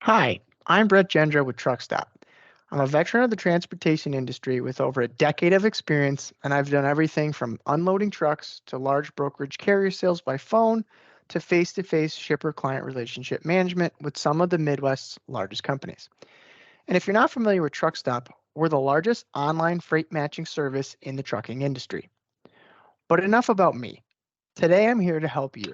Hi, I'm Jendra with Truckstop. I'm a veteran of the transportation industry with over a decade of experience, and I've done everything from unloading trucks to large brokerage carrier sales by phone to face-to-face shipper-client relationship management with some of the Midwest's largest companies. And if you're not familiar with Truckstop, we're the largest online freight matching service in the trucking industry. But enough about me. Today I'm here to help you.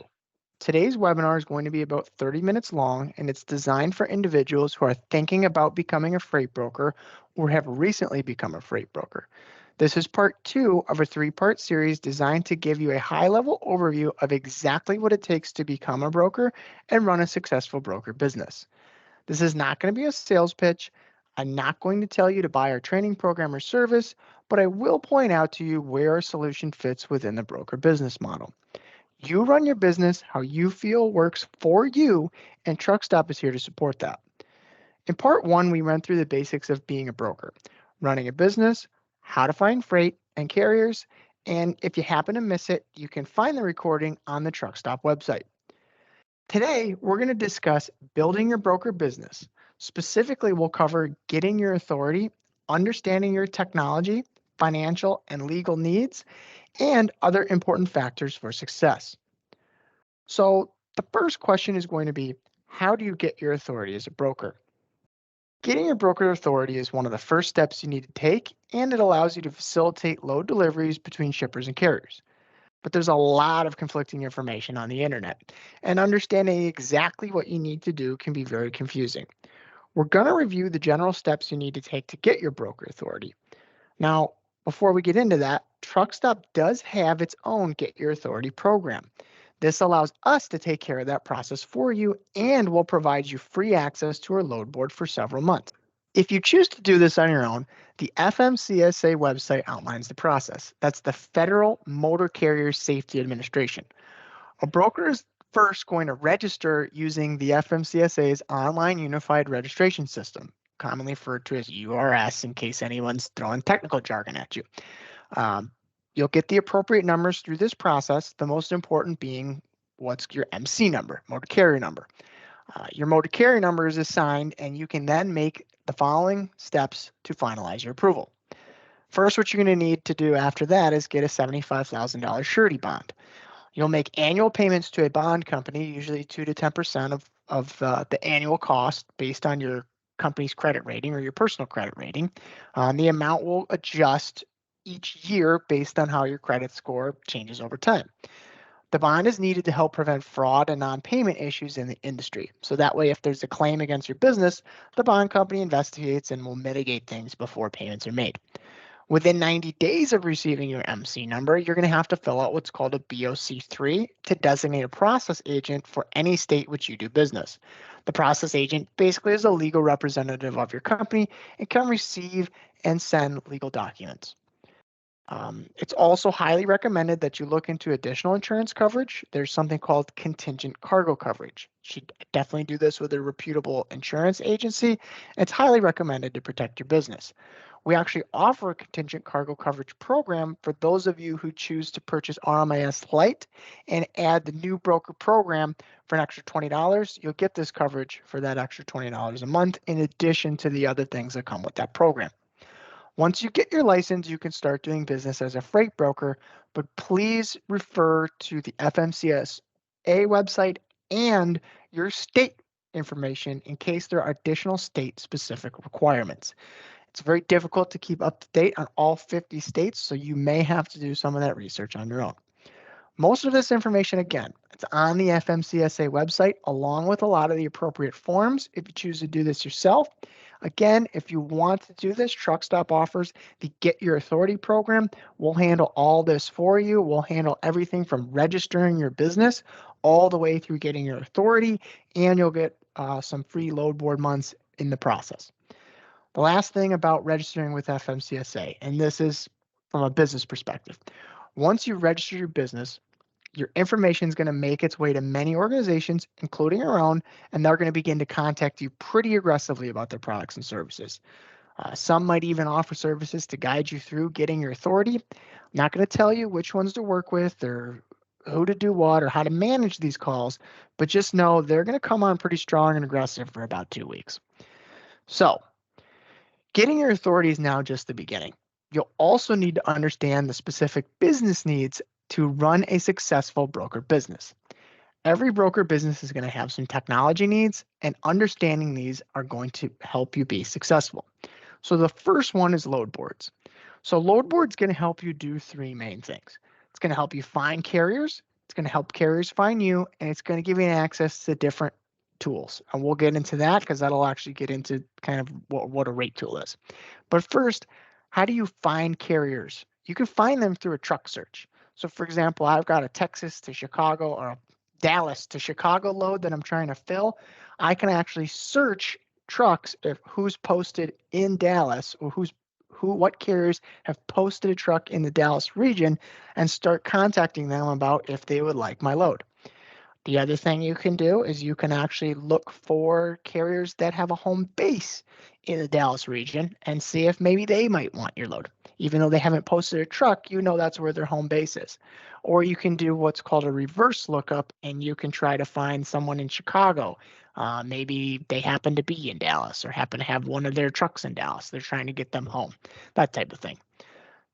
Today's webinar is going to be about 30 minutes long, and it's designed for individuals who are thinking about becoming a freight broker or have recently become a freight broker. This is part two of a three-part series designed to give you a high-level overview of exactly what it takes to become a broker and run a successful broker business. This is not going to be a sales pitch. I'm not going to tell you to buy our training program or service, but I will point out to you where our solution fits within the broker business model. You run your business how you feel works for you, and Truckstop is here to support that. In part one, we run through the basics of being a broker, running a business, how to find freight and carriers, and if you happen to miss it, you can find the recording on the Truckstop website. Today, we're going to discuss building your broker business. Specifically, we'll cover getting your authority, understanding your technology, financial and legal needs, and other important factors for success. So the first question is going to be, how do you get your authority as a broker? Getting your broker authority is one of the first steps you need to take, and it allows you to facilitate load deliveries between shippers and carriers. But there's a lot of conflicting information on the internet, and understanding exactly what you need to do can be very confusing. We're going to review the general steps you need to take to get your broker authority. Now, before we get into that, Truckstop does have its own Get Your Authority program. This allows us to take care of that process for you and will provide you free access to our load board for several months. If you choose to do this on your own, the FMCSA website outlines the process. That's the Federal Motor Carrier Safety Administration. A broker is first going to register using the FMCSA's Online Unified Registration System, commonly referred to as URS in case anyone's throwing technical jargon at you. You'll get the appropriate numbers through this process, the most important being what's your MC number, motor carrier number. Your motor carrier number is assigned, and you can then make the following steps to finalize your approval. First, what you're going to need to do after that is get a $75,000 surety bond. You'll make annual payments to a bond company, usually 2 to 10% of the annual cost based on your company's credit rating or your personal credit rating. The amount will adjust each year based on how your credit score changes over time. The bond is needed to help prevent fraud and non-payment issues in the industry. So that way, if there's a claim against your business, the bond company investigates and will mitigate things before payments are made. Within 90 days of receiving your MC number, you're going to have to fill out what's called a BOC3 to designate a process agent for any state which you do business. The process agent basically is a legal representative of your company and can receive and send legal documents. It's also highly recommended that you look into additional insurance coverage. There's something called contingent cargo coverage. You should definitely do this with a reputable insurance agency. It's highly recommended to protect your business. We actually offer a contingent cargo coverage program for those of you who choose to purchase RMIS Lite and add the new broker program for an extra $20. You'll get this coverage for that extra $20 a month in addition to the other things that come with that program. Once you get your license, you can start doing business as a freight broker, but please refer to the FMCSA website and your state information in case there are additional state-specific requirements. It's very difficult to keep up to date on all 50 states, so you may have to do some of that research on your own. Most of this information, again, it's on the FMCSA website, along with a lot of the appropriate forms if you choose to do this yourself. Again, if you want to do this, Truckstop offers the Get Your Authority program. We'll handle all this for you. We'll handle everything from registering your business all the way through getting your authority, and you'll get some free load board months in the process. The last thing about registering with FMCSA, and this is from a business perspective, once you register your business, your information is going to make its way to many organizations, including our own, and they're going to begin to contact you pretty aggressively about their products and services. Some might even offer services to guide you through getting your authority. I'm not going to tell you which ones to work with or who to do what or how to manage these calls, but just know they're going to come on pretty strong and aggressive for about 2 weeks. So getting your authority is now just the beginning. You'll also need to understand the specific business needs to run a successful broker business. Every broker business is going to have some technology needs, and understanding these are going to help you be successful. So the first one is load boards. So load board's going to help you do three main things. It's going to help you find carriers, it's going to help carriers find you, and it's going to give you access to different tools. And we'll get into that because that'll actually get into kind of what a rate tool is. But first, how do you find carriers? You can find them through a truck search. So for example, I've got a Texas to Chicago or a Dallas to Chicago load that I'm trying to fill. I can actually search trucks if who's posted in Dallas or what carriers have posted a truck in the Dallas region and start contacting them about if they would like my load. The other thing you can do is you can actually look for carriers that have a home base in the Dallas region and see if maybe they might want your load. Even though they haven't posted a truck, you know that's where their home base is. Or you can do what's called a reverse lookup and you can try to find someone in Chicago. Maybe they happen to be in Dallas or happen to have one of their trucks in Dallas. They're trying to get them home, that type of thing.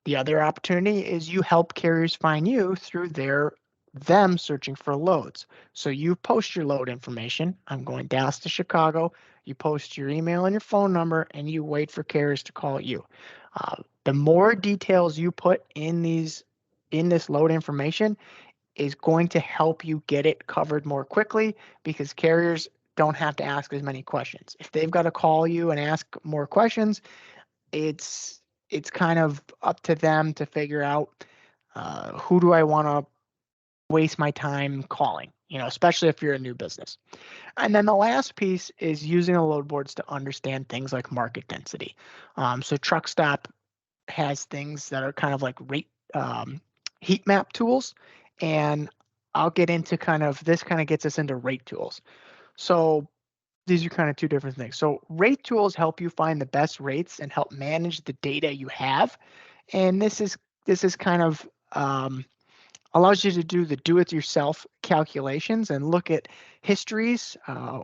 The other opportunity is you help carriers find you through them searching for loads. So you post your load information. I'm going Dallas to Chicago. You post your email and your phone number, and you wait for carriers to call you. The more details you put in this load information is going to help you get it covered more quickly because carriers don't have to ask as many questions. If they've got to call you and ask more questions, it's kind of up to them to figure out who do I want to waste my time calling, especially if you're a new business. And then the last piece is using the load boards to understand things like market density. So Truckstop has things that are kind of like rate heat map tools, and I'll get into this kind of gets us into rate tools. So these are kind of two different things. So rate tools help you find the best rates and help manage the data you have. And this is kind of allows you to do it yourself calculations and look at histories,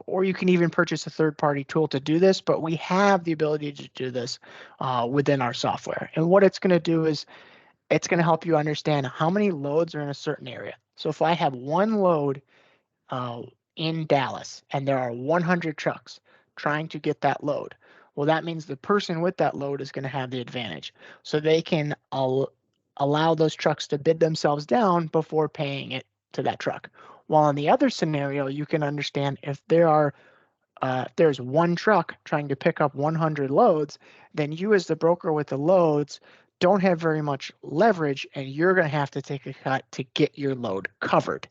or you can even purchase a third-party tool to do this, but we have the ability to do this within our software. And what it's going to do is it's going to help you understand how many loads are in a certain area. So if I have one load in Dallas and there are 100 trucks trying to get that load, well, that means the person with that load is going to have the advantage. So they can allow those trucks to bid themselves down before paying it to that truck. While in the other scenario, you can understand if there's one truck trying to pick up 100 loads, then you as the broker with the loads don't have very much leverage, and you're going to have to take a cut to get your load covered,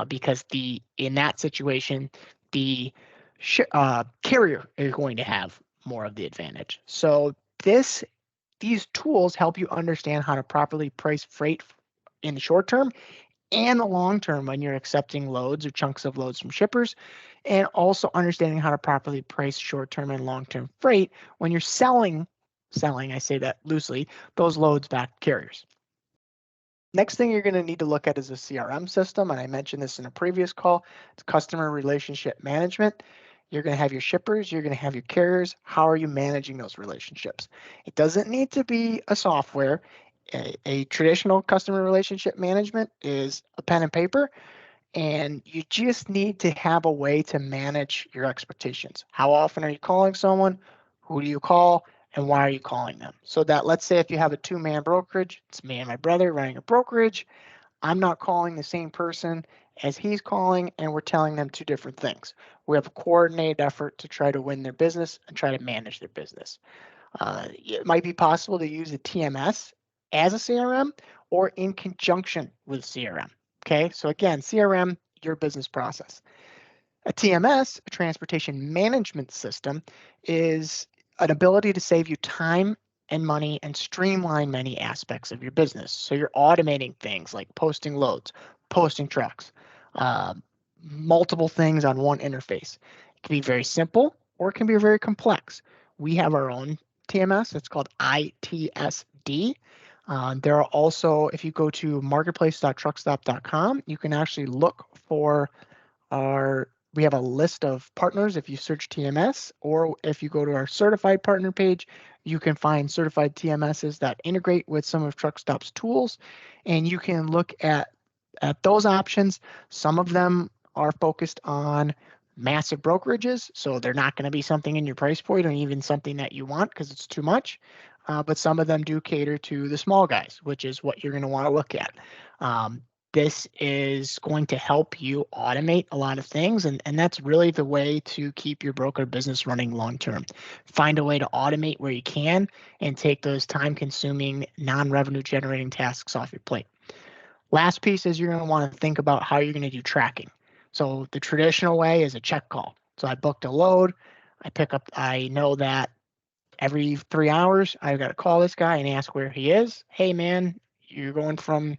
because in that situation, the carrier is going to have more of the advantage. So these tools help you understand how to properly price freight in the short term and the long term when you're accepting loads or chunks of loads from shippers, and also understanding how to properly price short term and long term freight when you're selling, I say that loosely, those loads back to carriers. Next thing you're going to need to look at is a CRM system, and I mentioned this in a previous call. It's customer relationship management. You're going to have your shippers, you're going to have your carriers. How are you managing those relationships? It doesn't need to be a software. A traditional customer relationship management is a pen and paper, and you just need to have a way to manage your expectations. How often are you calling someone? Who do you call? And why are you calling them? So that, let's say if you have a two-man brokerage, it's me and my brother running a brokerage. I'm not calling the same person as he's calling, and we're telling them two different things. We have a coordinated effort to try to win their business and try to manage their business. It might be possible to use a TMS as a CRM or in conjunction with CRM. Okay, so again, CRM, your business process. A TMS, a transportation management system, is an ability to save you time and money and streamline many aspects of your business. So you're automating things like posting loads, posting trucks, multiple things on one interface. It can be very simple or it can be very complex. We have our own TMS. It's called ITSD. There are also, if you go to marketplace.truckstop.com, you can actually look for we have a list of partners. If you search TMS, or if you go to our certified partner page, you can find certified TMSs that integrate with some of Truckstop's tools, and you can look at those options. Some of them are focused on massive brokerages, so they're not going to be something in your price point or even something that you want because it's too much. But some of them do cater to the small guys, which is what you're going to want to look at. Um, this is going to help you automate a lot of things, and that's really the way to keep your broker business running long term. Find a way to automate where you can and take those time consuming non-revenue generating tasks off your plate. Last piece is you're going to want to think about how you're going to do tracking. So the traditional way is a check call. So I booked a load, I know that every 3 hours I've got to call this guy and ask where he is. Hey man, you're going from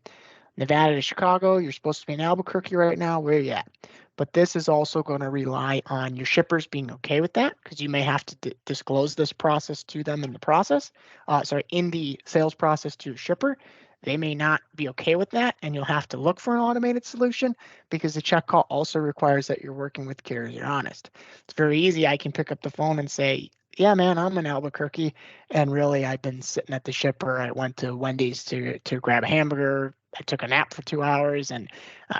Nevada to Chicago. You're supposed to be in Albuquerque right now. Where are you at? But this is also going to rely on your shippers being okay with that, because you may have to disclose this process to them in the process. In the sales process to a shipper. They may not be okay with that, and you'll have to look for an automated solution, because the check call also requires that you're working with carriers that are honest. It's very easy. I can pick up the phone and say, yeah, man, I'm in Albuquerque, and really I've been sitting at the shipper. I went to Wendy's to grab a hamburger. I took a nap for 2 hours, and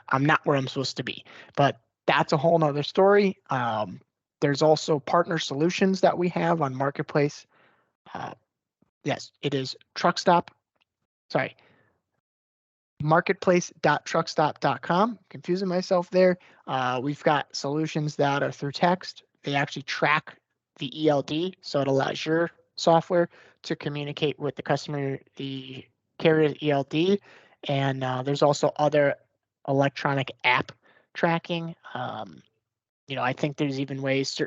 I'm not where I'm supposed to be. But that's a whole nother story. There's also partner solutions that we have on Marketplace. Yes, it is Truckstop. Sorry, marketplace.truckstop.com. Confusing myself there. We've got solutions that are through text. They actually track the ELD, so it allows your software to communicate with the customer, the carrier ELD. And there's also other electronic app tracking. I think there's even ways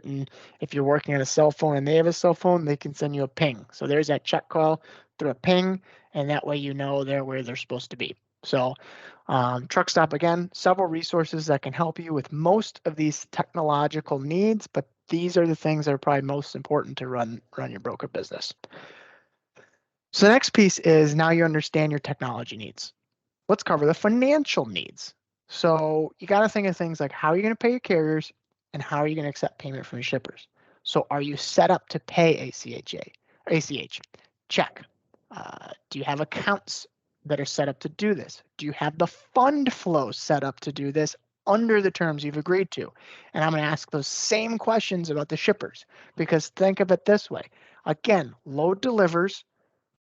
if you're working on a cell phone and they have a cell phone, they can send you a ping. So there's that check call through a ping, and that way you know they're where they're supposed to be. So Truckstop, again, several resources that can help you with most of these technological needs, but these are the things that are probably most important to run your broker business. So the next piece is, now you understand your technology needs. Let's cover the financial needs. So you got to think of things like, how are you going to pay your carriers, and how are you going to accept payment from your shippers? So are you set up to pay ACH? Check. Do you have accounts that are set up to do this? Do you have the fund flow set up to do this under the terms you've agreed to? And I'm going to ask those same questions about the shippers, because think of it this way. Again, load delivers.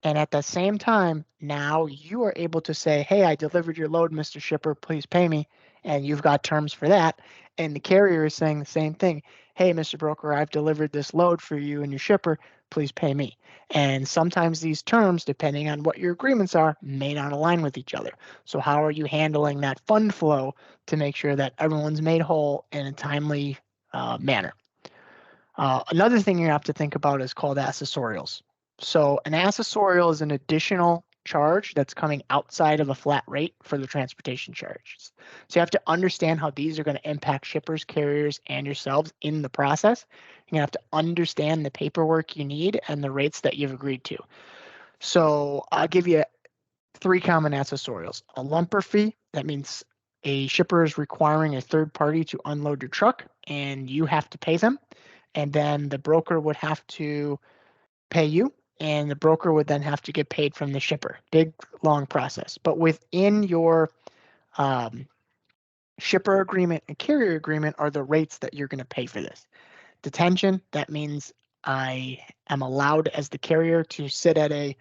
And at the same time, now you are able to say, hey, I delivered your load, Mr. Shipper, please pay me. And you've got terms for that. And the carrier is saying the same thing. Hey, Mr. Broker, I've delivered this load for you and your shipper, please pay me. And sometimes these terms, depending on what your agreements are, may not align with each other. So how are you handling that fund flow to make sure that everyone's made whole in a timely manner? Another thing you have to think about is called accessorials. So an accessorial is an additional charge that's coming outside of a flat rate for the transportation charges. So you have to understand how these are going to impact shippers, carriers, and yourselves in the process. You're going to have to understand the paperwork you need and the rates that you've agreed to. So I'll give you 3 common accessorials. A lumper fee, that means a shipper is requiring a third party to unload your truck, and you have to pay them. And then the broker would have to pay you, and the broker would then have to get paid from the shipper. Big, long process. But within your shipper agreement and carrier agreement are the rates that you're going to pay for this. Detention, that means I am allowed as the carrier to sit at a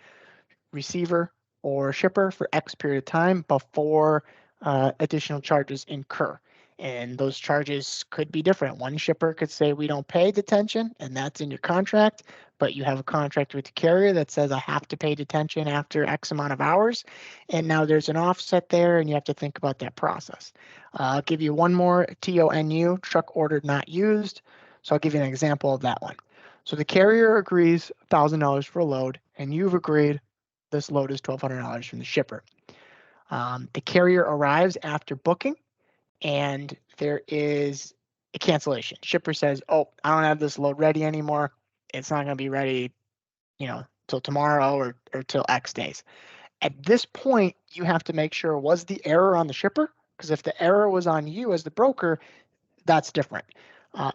receiver or shipper for X period of time before additional charges incur. And those charges could be different. One shipper could say, we don't pay detention, and that's in your contract, but you have a contract with the carrier that says I have to pay detention after X amount of hours. And now there's an offset there, and you have to think about that process. I'll give you one more, TONU, truck ordered not used. So I'll give you an example of that one. So the carrier agrees $1,000 for a load, and you've agreed this load is $1,200 from the shipper. The carrier arrives after booking, and there is a cancellation. Shipper says, oh, I don't have this load ready anymore. It's not going to be ready, till tomorrow or till X days. At this point, you have to make sure, was the error on the shipper? Because if the error was on you as the broker, that's different.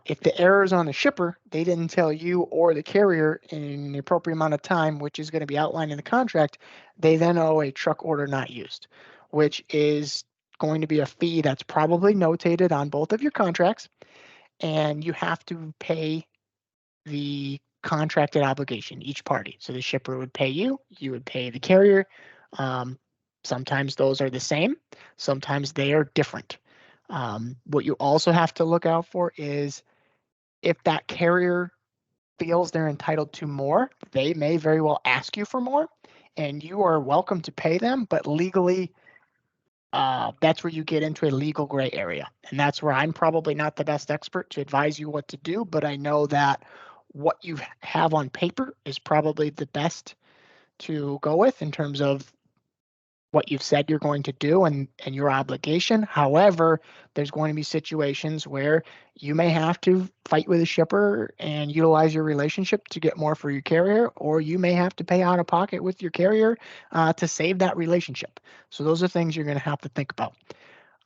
If the error is on the shipper, they didn't tell you or the carrier in the appropriate amount of time, which is going to be outlined in the contract, they then owe a truck order not used, which is going to be a fee that's probably notated on both of your contracts, and you have to pay the contracted obligation, each party. So the shipper would pay you, you would pay the carrier. Um, Sometimes those are the same, sometimes they are different. What you also have to look out for is if that carrier feels they're entitled to more, they may very well ask you for more, and you are welcome to pay them, but legally, that's where you get into a legal gray area. And that's where I'm probably not the best expert to advise you what to do, but I know that what you have on paper is probably the best to go with in terms of what you've said you're going to do and your obligation. However, there's going to be situations where you may have to fight with a shipper and utilize your relationship to get more for your carrier, or you may have to pay out of pocket with your carrier to save that relationship. So those are things you're going to have to think about.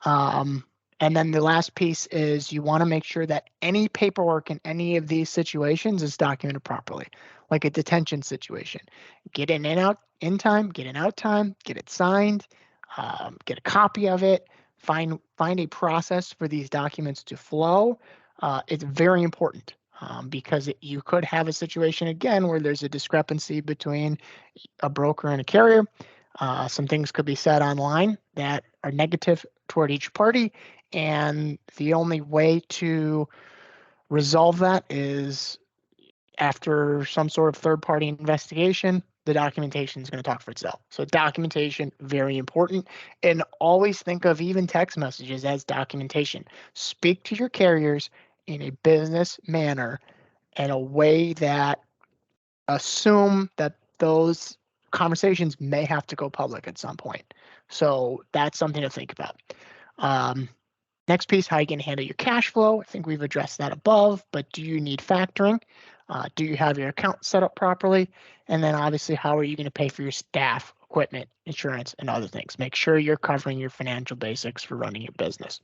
Um, and then the last piece is you want to make sure that any paperwork in any of these situations is documented properly, like a detention situation. Get in and out in time, get in out time, get it signed, get a copy of it, find a process for these documents to flow. It's very important because you could have a situation again where there's a discrepancy between a broker and a carrier. Some things could be said online that are negative toward each party, and the only way to resolve that is after some sort of third-party investigation. The documentation is going to talk for itself. So documentation, very important. And always think of even text messages as documentation. Speak to your carriers in a business manner in a way that assume that those conversations may have to go public at some point. So that's something to think about. Um, Next piece, how you can handle your cash flow. I think we've addressed that above, but do you need factoring? Do you have your account set up properly? And then obviously, how are you going to pay for your staff, equipment, insurance, and other things? Make sure you're covering your financial basics for running your business.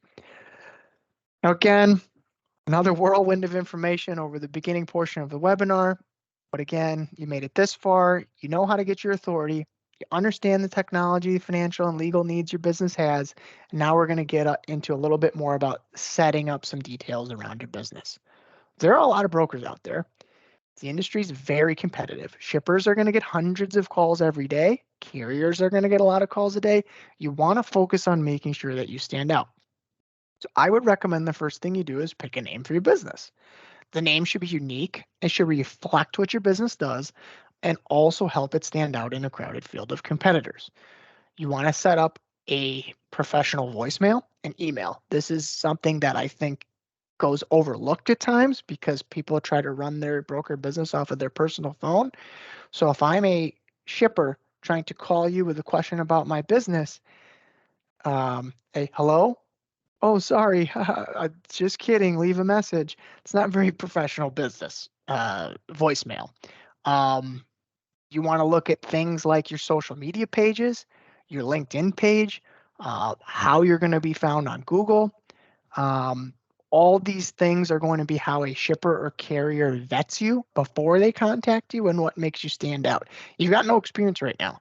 Now, again, another whirlwind of information over the beginning portion of the webinar. But again, you made it this far. You know how to get your authority. You understand the technology, financial, and legal needs your business has. And now we're going to get into a little bit more about setting up some details around your business. There are a lot of brokers out there. The industry is very competitive. Shippers are going to get hundreds of calls every day. Carriers are going to get a lot of calls a day. You want to focus on making sure that you stand out. So I would recommend the first thing you do is pick a name for your business. The name should be unique. It should reflect what your business does and also help it stand out in a crowded field of competitors. You want to set up a professional voicemail and email. This is something that I think goes overlooked at times because people try to run their broker business off of their personal phone. So if I'm a shipper trying to call you with a question about my business, hey, hello, oh, sorry. Just kidding. Leave a message. It's not very professional business. Voicemail. Um, you want to look at things like your social media pages, your LinkedIn page, how you're going to be found on Google. Um, all these things are going to be how a shipper or carrier vets you before they contact you and what makes you stand out. You've got no experience right now.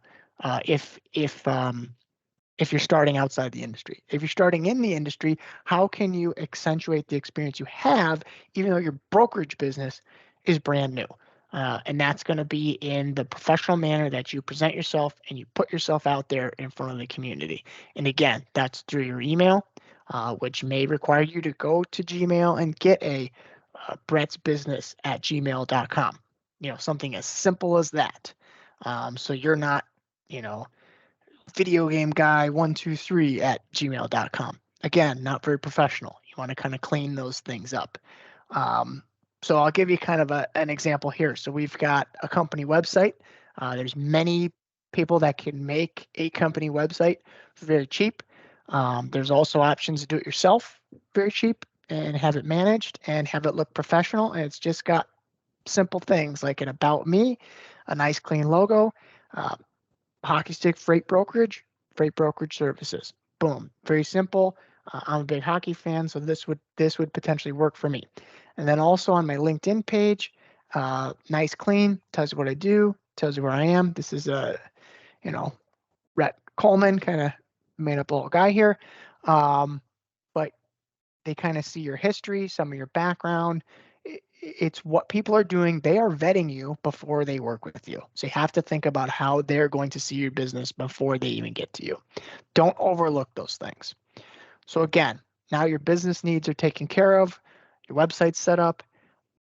If you're starting outside the industry. If you're starting in the industry, how can you accentuate the experience you have, even though your brokerage business is brand new? And that's going to be in the professional manner that you present yourself and you put yourself out there in front of the community. And again, that's through your email, which may require you to go to Gmail and get a brettsbusiness@gmail.com. Something as simple as that. So you're not, video game guy 123@gmail.com. Again, not very professional. You want to kind of clean those things up. So I'll give you kind of an example here. So we've got a company website. There's many people that can make a company website for very cheap. There's also options to do it yourself very cheap and have it managed and have it look professional. And it's just got simple things like an about me, a nice clean logo, Hockey stick freight brokerage services. Boom. Very simple. I'm a big hockey fan, so this would potentially work for me. And then also on my LinkedIn page, nice, clean, tells you what I do, tells you where I am. This is a, you know, Rhett Coleman, kind of made up a little guy here. But they kind of see your history, some of your background. It's what people are doing. They are vetting you before they work with you. So you have to think about how they're going to see your business before they even get to you. Don't overlook those things. So again, now your business needs are taken care of, your website's set up.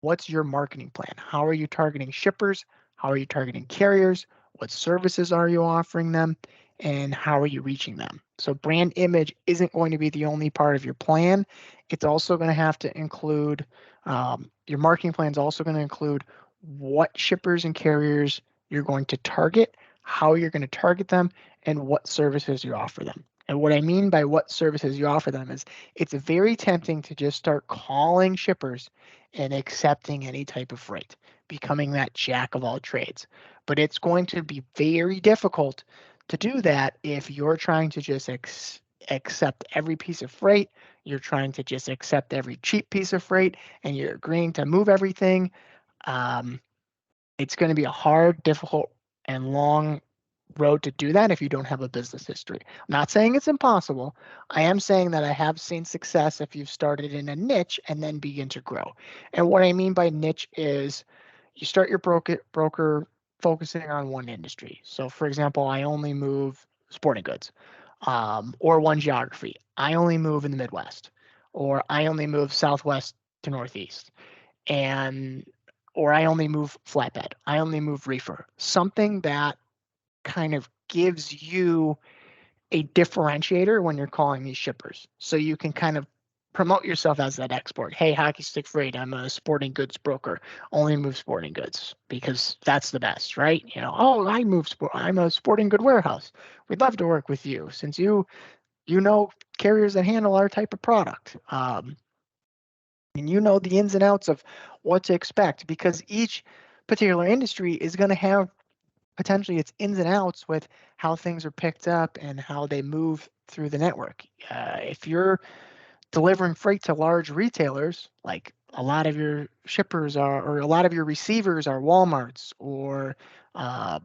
What's your marketing plan? How are you targeting shippers? How are you targeting carriers? What services are you offering them? And how are you reaching them? So brand image isn't going to be the only part of your plan. It's also going to have to include, your marketing plan is also going to include what shippers and carriers you're going to target, how you're going to target them, and what services you offer them. And what I mean by what services you offer them is it's very tempting to just start calling shippers and accepting any type of freight, becoming that jack of all trades. But it's going to be very difficult to do that if you're trying to just accept every piece of freight, you're trying to just accept every cheap piece of freight, and you're agreeing to move everything. Um, it's going to be a hard, difficult, and long road to do that if you don't have a business history. I'm not saying it's impossible. I am saying that I have seen success if you've started in a niche and then begin to grow. And what I mean by niche is you start your broker focusing on one industry. So for example, I only move sporting goods, or one geography. I only move in the Midwest, or I only move Southwest to Northeast, and or I only move flatbed. I only move reefer. Something that kind of gives you a differentiator when you're calling these shippers. So you can kind of promote yourself as that export. Hey, hockey stick freight, I'm a sporting goods broker. Only move sporting goods because that's the best, right? Oh, I'm a sporting good warehouse. We'd love to work with you since you know carriers that handle our type of product. And you know the ins and outs of what to expect because each particular industry is going to have potentially its ins and outs with how things are picked up and how they move through the network. If you're delivering freight to large retailers, like a lot of your shippers are, or a lot of your receivers are Walmarts or uh,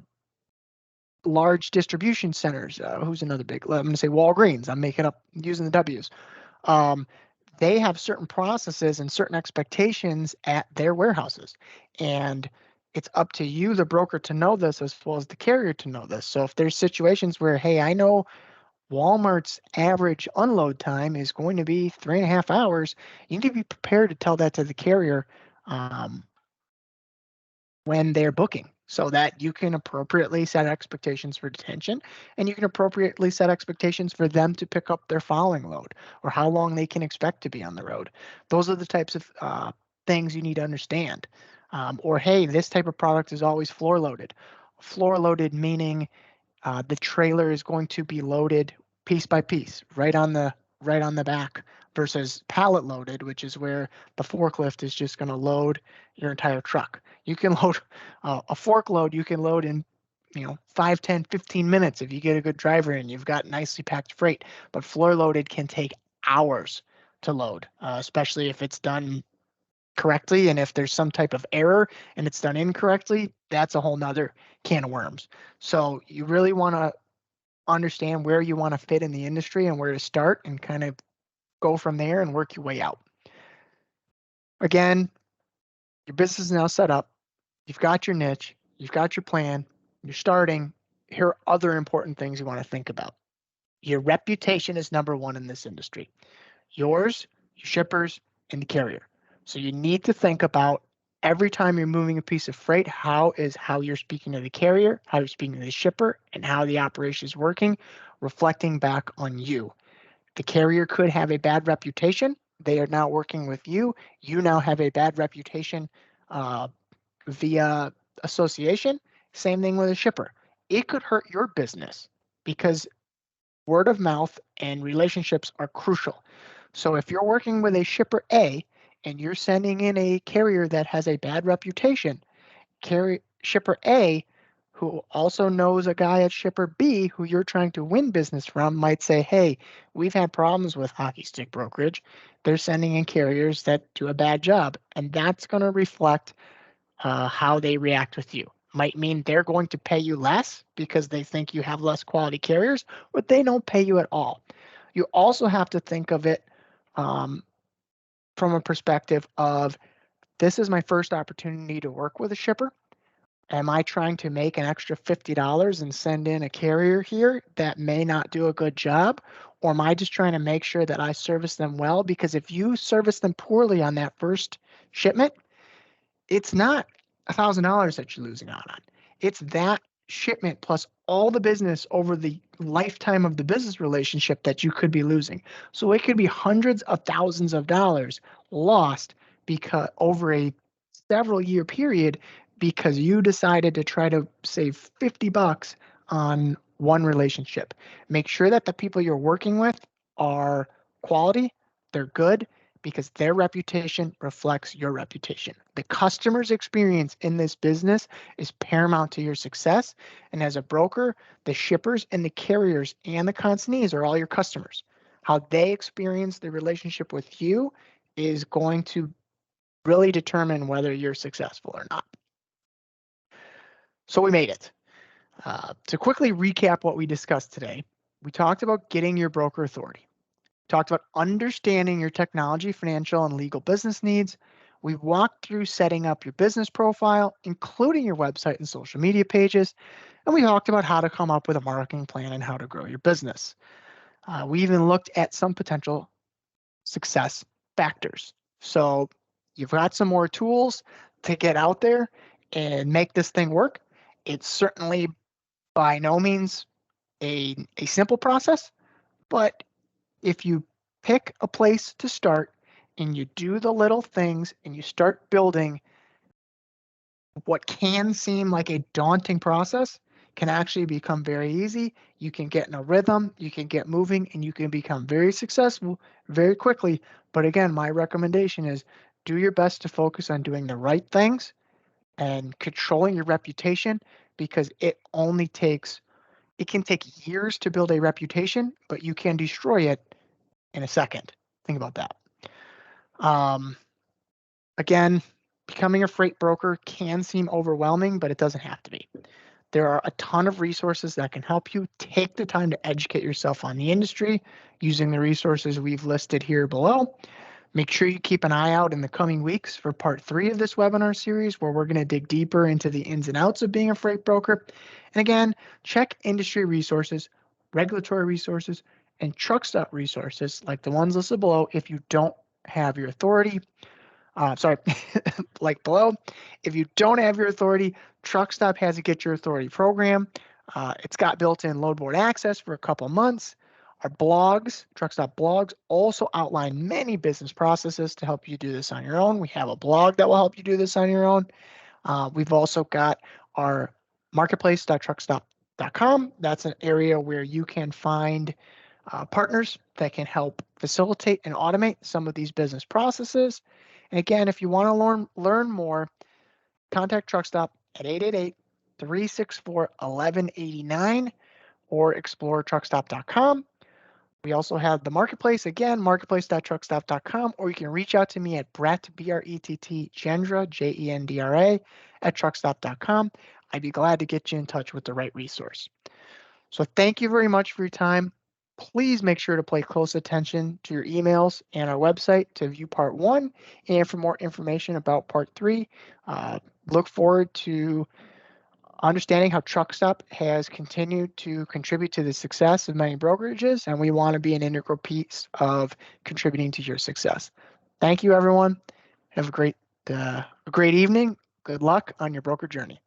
large distribution centers. Who's another big? I'm going to say Walgreens. I'm making up using the W's. Um, they have certain processes and certain expectations at their warehouses. And it's up to you, the broker, to know this as well as the carrier to know this. So if there's situations where, hey, I know Walmart's average unload time is going to be 3.5 hours, you need to be prepared to tell that to the carrier when they're booking so that you can appropriately set expectations for detention and you can appropriately set expectations for them to pick up their following load or how long they can expect to be on the road. Those are the types of things you need to understand. Or, hey, this type of product is always floor loaded. Floor loaded meaning the trailer is going to be loaded piece by piece, right on the back, versus pallet loaded, which is where the forklift is just going to load your entire truck. You can load a fork load. You can load in 5, 10, 15 minutes if you get a good driver and you've got nicely packed freight. But floor loaded can take hours to load, especially if it's done correctly. And if there's some type of error and it's done incorrectly, that's a whole nother can of worms. So you really want to understand where you want to fit in the industry and where to start and kind of go from there and work your way out. Again, your business is now set up. You've got your niche. You've got your plan. You're starting. Here are other important things you want to think about. Your reputation is number one in this industry. Yours, your shippers, and the carrier. So you need to think about every time you're moving a piece of freight, how you're speaking to the carrier, how you're speaking to the shipper, and how the operation is working, reflecting back on you. The carrier could have a bad reputation. They are now working with you. You now have a bad reputation via association. Same thing with a shipper. It could hurt your business because word of mouth and relationships are crucial. So if you're working with a shipper A and you're sending in a carrier that has a bad reputation, shipper A, who also knows a guy at shipper B who you're trying to win business from might say, hey, we've had problems with hockey stick brokerage. They're sending in carriers that do a bad job. And that's going to reflect how they react with you. Might mean they're going to pay you less because they think you have less quality carriers, or they don't pay you at all. You also have to think of it from a perspective of, this is my first opportunity to work with a shipper. Am I trying to make an extra $50 and send in a carrier here that may not do a good job? Or am I just trying to make sure that I service them well? Because if you service them poorly on that first shipment, it's not $1,000 that you're losing out on. It's that shipment plus all the business over the lifetime of the business relationship that you could be losing. So it could be hundreds of thousands of dollars lost because over a several year period because you decided to try to save $50 on one relationship. Make sure that the people you're working with are quality, they're good, because their reputation reflects your reputation. The customer's experience in this business is paramount to your success. And as a broker, the shippers and the carriers and the consignees are all your customers. How they experience the relationship with you is going to really determine whether you're successful or not. So we made it. To quickly recap what we discussed today, we talked about getting your broker authority. Talked about understanding your technology, financial, and legal business needs. We walked through setting up your business profile, including your website and social media pages. And we talked about how to come up with a marketing plan and how to grow your business. We even looked at some potential success factors. So you've got some more tools to get out there and make this thing work. It's certainly by no means a simple process, but if you pick a place to start and you do the little things and you start building, what can seem like a daunting process can actually become very easy. You can get in a rhythm, you can get moving, and you can become very successful very quickly. But again, my recommendation is do your best to focus on doing the right things and controlling your reputation, because it can take years to build a reputation, but you can destroy it in a second. Think about that. Again, becoming a freight broker can seem overwhelming, but it doesn't have to be. There are a ton of resources that can help you. Take the time to educate yourself on the industry using the resources we've listed here below. Make sure you keep an eye out in the coming weeks for part 3 of this webinar series, where we're going to dig deeper into the ins and outs of being a freight broker. And again, check industry resources, regulatory resources, and Truckstop resources like the ones listed below if you don't have your authority. Like below. If you don't have your authority, Truckstop has a Get Your Authority program. It's got built-in load board access for a couple months. Our blogs, Truckstop blogs, also outline many business processes to help you do this on your own. We have a blog that will help you do this on your own. We've also got our marketplace.truckstop.com. That's an area where you can find partners that can help facilitate and automate some of these business processes. And again, if you want to learn more, contact Truckstop at 888-364-1189 or explore truckstop.com. We also have the marketplace, again, marketplace.truckstop.com, or you can reach out to me at Brett, B-R-E-T-T, Jendra, J-E-N-D-R-A, at truckstop.com. I'd be glad to get you in touch with the right resource. So thank you very much for your time. Please make sure to pay close attention to your emails and our website to view part 1 and for more information about part 3. Look forward to understanding how Truckstop has continued to contribute to the success of many brokerages, and we want to be an integral piece of contributing to your success. Thank you, everyone. Have a great evening. Good luck on your broker journey.